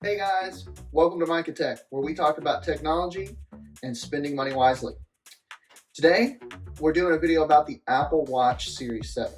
Hey guys, welcome to Micah Tech, where we talk about technology and spending money wisely. Today, we're doing a video about the Apple Watch Series 7.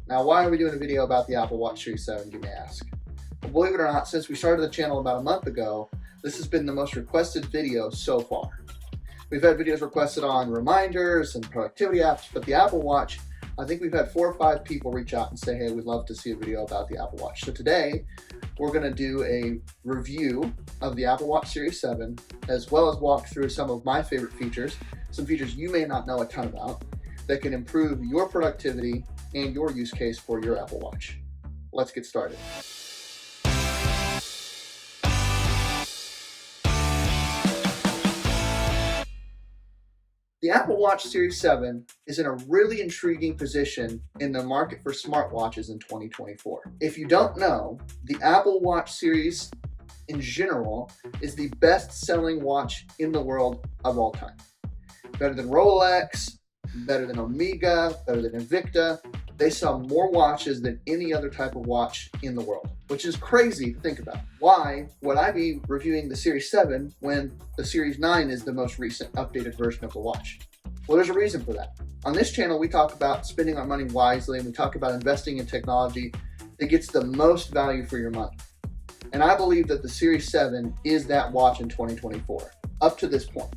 Now, why are we doing a video about the Apple Watch Series 7, you may ask? Well, believe it or not, since we started the channel about a month ago, this has been the most requested video so far. We've had videos requested on reminders and productivity apps, but the Apple Watch, I think we've had 4 or 5 people reach out and say, hey, we'd love to see a video about the Apple Watch. So today, we're going to do a review of the Apple Watch Series 7, as well as walk through some of my favorite features, some features you may not know a ton about, that can improve your productivity and your use case for your Apple Watch. Let's get started. The Apple Watch Series 7 is in a really intriguing position in the market for smartwatches in 2024. If you don't know, the Apple Watch Series in general is the best-selling watch in the world of all time. Better than Rolex, better than Omega, better than Invicta. They sell more watches than any other type of watch in the world, which is crazy to think about. Why would I be reviewing the Series 7 when the Series 9 is the most recent updated version of the watch? Well, there's a reason for that. On this channel, we talk about spending our money wisely, and we talk about investing in technology that gets the most value for your money. And I believe that the Series 7 is that watch in 2024, up to this point.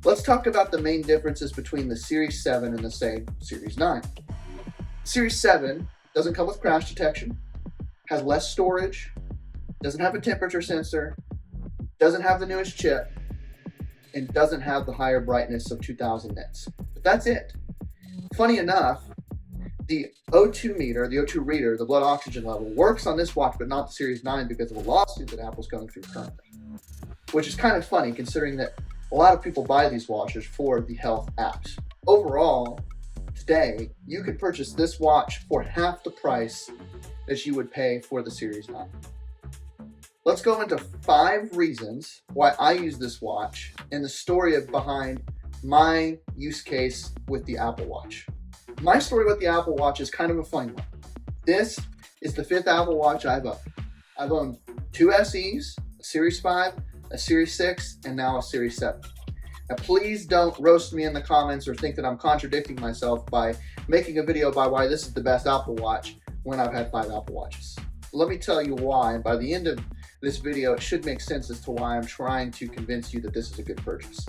Let's talk about the main differences between the Series 7 and the, say, Series 9. Series 7 doesn't come with crash detection, has less storage, doesn't have a temperature sensor, doesn't have the newest chip, and doesn't have the higher brightness of 2000 nits. But that's it. Funny enough, the O2 meter, the O2 reader, the blood oxygen level, works on this watch, but not the Series 9 because of a lawsuit that Apple's going through currently. Which is kind of funny considering that a lot of people buy these watches for the health apps. Overall, today, you could purchase this watch for half the price that you would pay for the Series 9. Let's go into 5 reasons why I use this watch and the story behind my use case with the Apple Watch. My story with the Apple Watch is kind of a funny one. This is the 5th Apple Watch I've owned. I've owned 2 SEs, a Series 5, a Series 6, and now a Series 7. Now, please don't roast me in the comments or think that I'm contradicting myself by making a video about why this is the best Apple Watch when I've had 5 Apple Watches. Let me tell you why, and by the end of this video, it should make sense as to why I'm trying to convince you that this is a good purchase.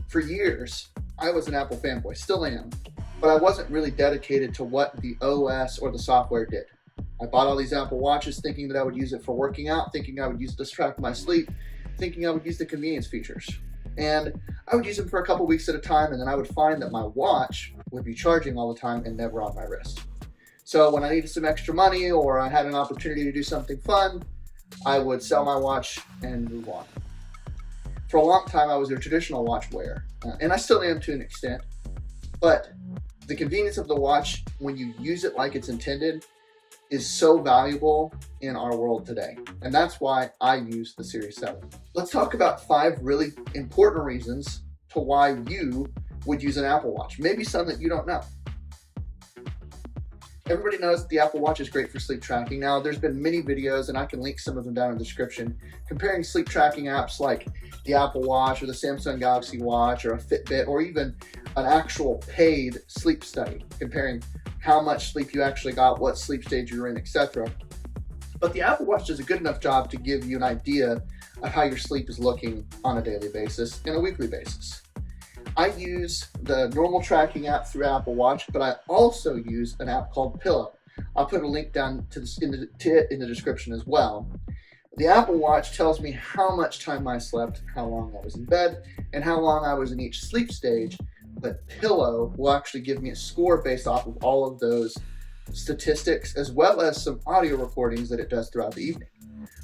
For years, I was an Apple fanboy, still am, but I wasn't really dedicated to what the OS or the software did. I bought all these Apple Watches thinking that I would use it for working out, thinking I would use it to track my sleep, thinking I would use the convenience features. And I would use them for a couple weeks at a time, and then I would find that my watch would be charging all the time and never on my wrist. So when I needed some extra money or I had an opportunity to do something fun, I would sell my watch and move on. For a long time, I was a traditional watch wearer, and I still am to an extent, but the convenience of the watch when you use it like it's intended is so valuable in our world today, and that's why I use the Series 7. Let's talk about 5 really important reasons to why you would use an Apple Watch, maybe some that you don't know. Everybody knows that the Apple Watch is great for sleep tracking. Now, there's been many videos, and I can link some of them down in the description, comparing sleep tracking apps like the Apple Watch or the Samsung Galaxy Watch or a Fitbit, or even an actual paid sleep study, comparing how much sleep you actually got, what sleep stage you're in, etc. But the Apple Watch does a good enough job to give you an idea of how your sleep is looking on a daily basis and a weekly basis. I use the normal tracking app through Apple Watch, but I also use an app called Pillow. I'll put a link down to it in the description as well. The Apple Watch tells me how much time I slept, how long I was in bed, and how long I was in each sleep stage, but Pillow will actually give me a score based off of all of those statistics, as well as some audio recordings that it does throughout the evening.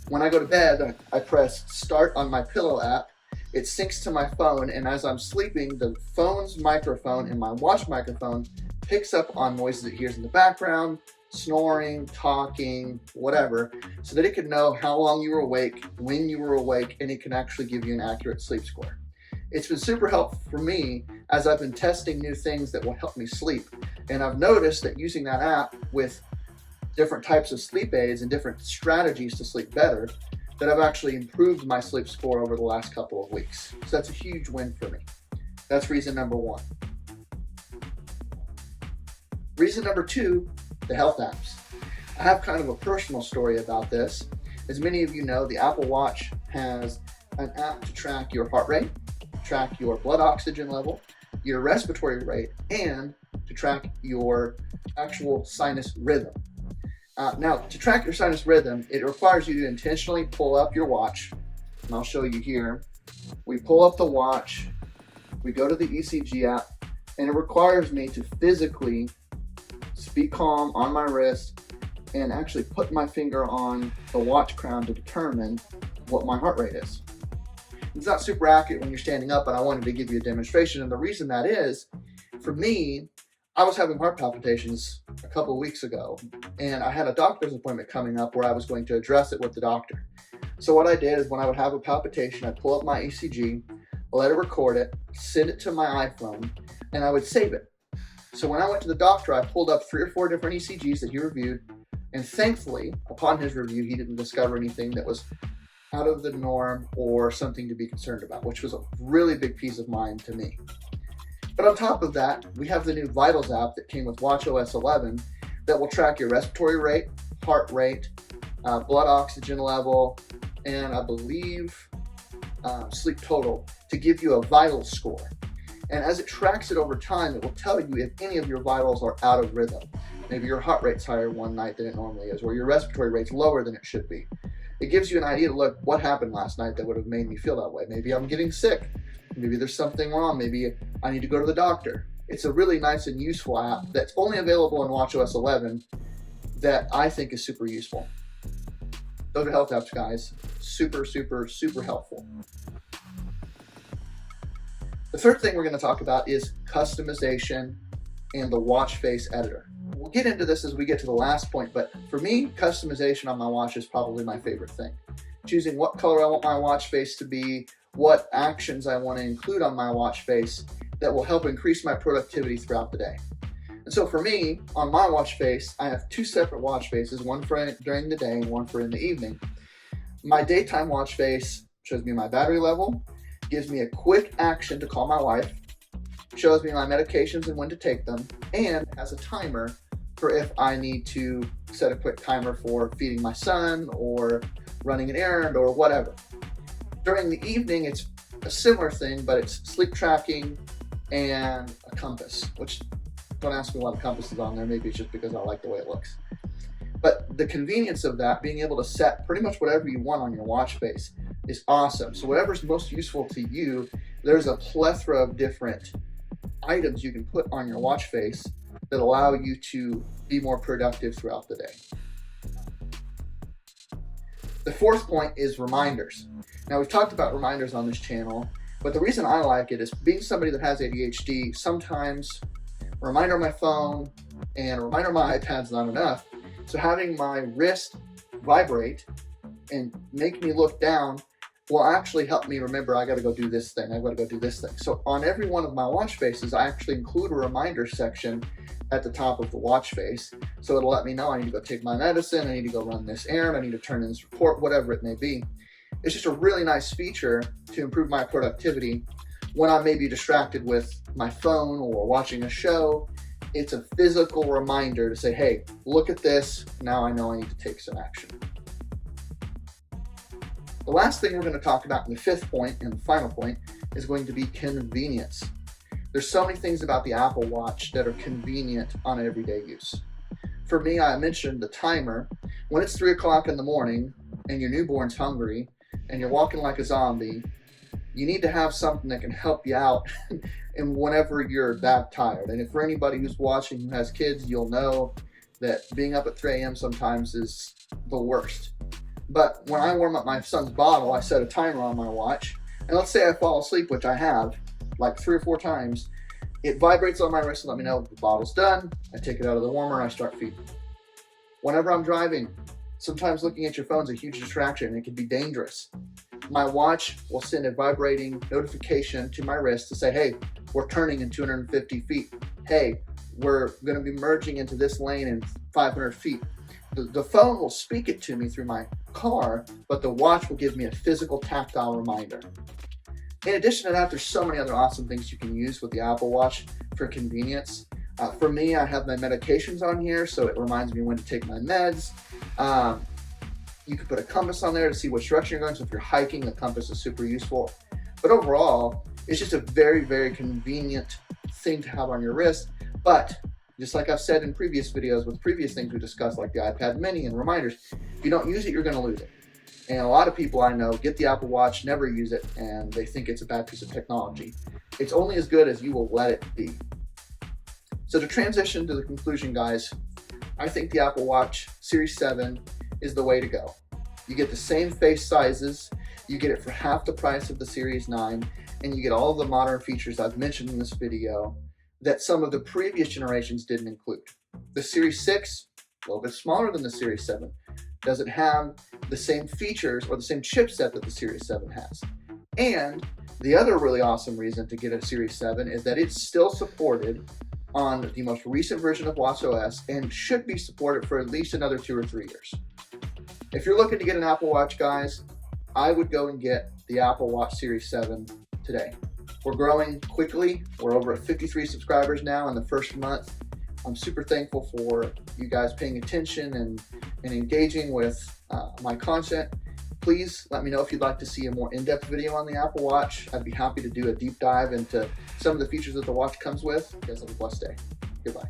When I go to bed, I press start on my Pillow app. It syncs to my phone, and as I'm sleeping, the phone's microphone and my watch microphone picks up on noises it hears in the background, snoring, talking, whatever, so that it can know how long you were awake, when you were awake, and it can actually give you an accurate sleep score. It's been super helpful for me as I've been testing new things that will help me sleep. And I've noticed that using that app with different types of sleep aids and different strategies to sleep better, that I've actually improved my sleep score over the last couple of weeks. So that's a huge win for me. That's reason number one. Reason number two, the health apps. I have kind of a personal story about this. As many of you know, the Apple Watch has an app to track your heart rate, track your blood oxygen level, your respiratory rate, and to track your actual sinus rhythm. Now, to track your sinus rhythm, it requires you to intentionally pull up your watch, and I'll show you here. We pull up the watch, we go to the ECG app, and it requires me to physically be calm on my wrist and actually put my finger on the watch crown to determine what my heart rate is. It's not super accurate when you're standing up, but I wanted to give you a demonstration, and the reason that is, for me, I was having heart palpitations a couple of weeks ago, and I had a doctor's appointment coming up where I was going to address it with the doctor. So what I did is when I would have a palpitation, I'd pull up my ECG, let it record it, send it to my iPhone, and I would save it. So when I went to the doctor, I pulled up 3 or 4 different ECGs that he reviewed, and thankfully, upon his review, he didn't discover anything that was out of the norm or something to be concerned about, which was a really big peace of mind to me. But on top of that, we have the new Vitals app that came with watchOS 11 that will track your respiratory rate, heart rate, blood oxygen level, and I believe sleep total to give you a vital score. And as it tracks it over time, it will tell you if any of your vitals are out of rhythm. Maybe your heart rate's higher one night than it normally is, or your respiratory rate's lower than it should be. It gives you an idea to look, what happened last night that would have made me feel that way? Maybe I'm getting sick. Maybe there's something wrong. Maybe I need to go to the doctor. It's a really nice and useful app that's only available in watchOS 11 that I think is super useful. Those are health apps, guys. Super, super, super helpful. The third thing we're going to talk about is customization and the watch face editor. We'll get into this as we get to the last point, but for me, customization on my watch is probably my favorite thing. Choosing what color I want my watch face to be, what actions I want to include on my watch face that will help increase my productivity throughout the day. And so for me, on my watch face, I have 2 separate watch faces, one for during the day and one for in the evening. My daytime watch face shows me my battery level, gives me a quick action to call my wife, shows me my medications and when to take them, and has a timer for if I need to set a quick timer for feeding my son or running an errand or whatever. During the evening, it's a similar thing, but it's sleep tracking and a compass, which don't ask me why the compass is on there. Maybe it's just because I like the way it looks. But the convenience of that, being able to set pretty much whatever you want on your watch face, is awesome. So whatever's most useful to you, there's a plethora of different items you can put on your watch face that allow you to be more productive throughout the day. The fourth point is reminders. Now, we've talked about reminders on this channel, but the reason I like it is being somebody that has ADHD, sometimes a reminder on my phone and a reminder on my iPad's not enough. So having my wrist vibrate and make me look down will actually help me remember I got to go do this thing. I got to go do this thing. So on every one of my watch faces, I actually include a reminder section at the top of the watch face. So it'll let me know I need to go take my medicine, I need to go run this errand, I need to turn in this report, whatever it may be. It's just a really nice feature to improve my productivity when I may be distracted with my phone or watching a show. It's a physical reminder to say, hey, look at this. Now I know I need to take some action. The last thing we're going to talk about in the fifth point and the final point is going to be convenience. There's so many things about the Apple Watch that are convenient on everyday use. For me, I mentioned the timer. When it's 3 o'clock in the morning and your newborn's hungry and you're walking like a zombie, you need to have something that can help you out and whenever you're that tired. And if for anybody who's watching who has kids, you'll know that being up at 3 a.m. sometimes is the worst. But when I warm up my son's bottle, I set a timer on my watch. And let's say I fall asleep, which I have like 3 or 4 times. It vibrates on my wrist and let me know the bottle's done. I take it out of the warmer and I start feeding. Whenever I'm driving, sometimes looking at your phone is a huge distraction and it can be dangerous. My watch will send a vibrating notification to my wrist to say, hey, we're turning in 250 feet. Hey, we're going to be merging into this lane in 500 feet. The phone will speak it to me through my car, but the watch will give me a physical tactile reminder. In addition to that, there's so many other awesome things you can use with the Apple Watch for convenience. For me, I have my medications on here, so it reminds me when to take my meds. You can put a compass on there to see which direction you're going, so if you're hiking, the compass is super useful. But overall, it's just a very, very convenient thing to have on your wrist. But just like I've said in previous videos with previous things we discussed, like the iPad mini and reminders, if you don't use it, you're going to lose it. And a lot of people I know get the Apple Watch, never use it, and they think it's a bad piece of technology. It's only as good as you will let it be. So to transition to the conclusion, guys, I think the Apple Watch Series 7 is the way to go. You get the same face sizes, you get it for half the price of the Series 9, and you get all the modern features I've mentioned in this video that some of the previous generations didn't include. The Series 6, a little bit smaller than the Series 7, doesn't have the same features or the same chipset that the Series 7 has. And the other really awesome reason to get a Series 7 is that it's still supported on the most recent version of watchOS and should be supported for at least another 2 or 3 years. If you're looking to get an Apple Watch, guys, I would go and get the Apple Watch Series 7 today. We're growing quickly. We're over at 53 subscribers now in the first month. I'm super thankful for you guys paying attention and engaging with my content. Please let me know if you'd like to see a more in-depth video on the Apple Watch. I'd be happy to do a deep dive into some of the features that the watch comes with. You guys have a blessed day. Goodbye.